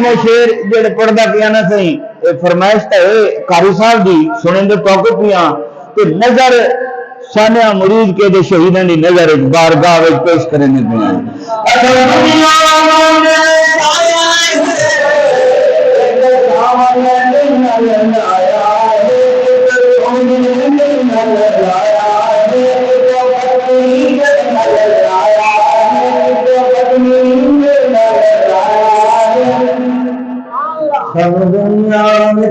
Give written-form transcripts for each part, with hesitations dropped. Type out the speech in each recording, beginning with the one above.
मैं शेर जेड़े पढ़दा पिया ना सही फरमाइश है कारी साहब दी सुने दे टोक पिया ते नजर सानिया मुरीद के दे शहीदां दी नजर बारगाह विच पेश करने पिया सब दुनिया में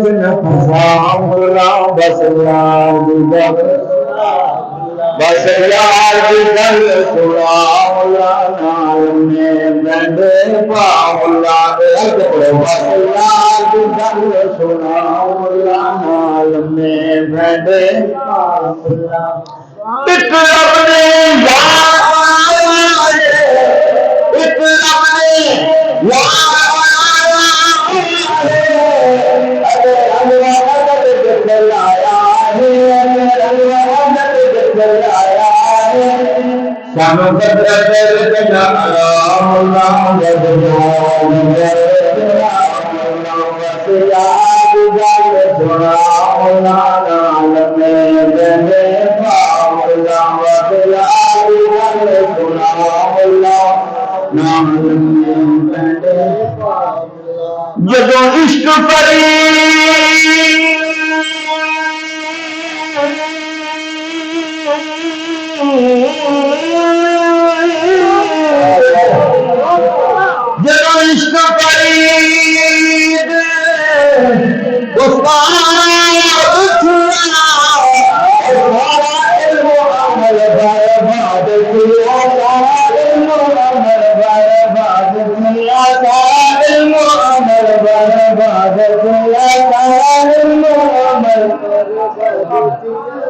बस यार की गल सुना नाल में बंदे पाउला बस यार की गल सुना नाल में बंदे पाउला एक अपने यार एक अपने जदों इश्क जदों इश्क फरीद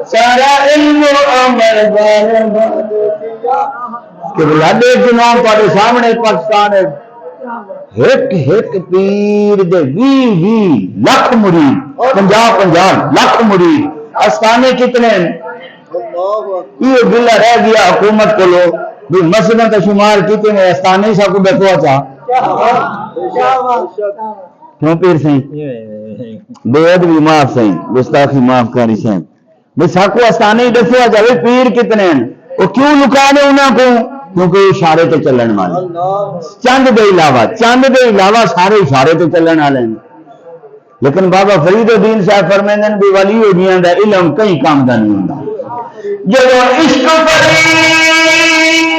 सारा इल्म अमल के बुलाडे चुनाव पाटे सामने पाकिस्तान एक एक पीर दे 20 लाख मुरीद 50 लाख मुरीद आस्थाने कितने ये बिल्ला रह गया हुकूमत को लो भी मसला का शुमार कितने आस्थाने सबको देखो अच्छा क्यों पीर सही बेअद भी माफ सही गुस्ताखी माफ करी सही भाई साकू आस्थाने ही दसो जाए पीर कितने वो क्यों लुका दे उन्होंने को क्योंकि इशारे ते चलने वाले चंद के अलावा सारे इशारे ते चलने वाले लेकिन बाबा फरीदुद्दीन साहब फरमाते भी वली होगियां दा इल्म कई काम का नहीं होता जो इश्क फरीद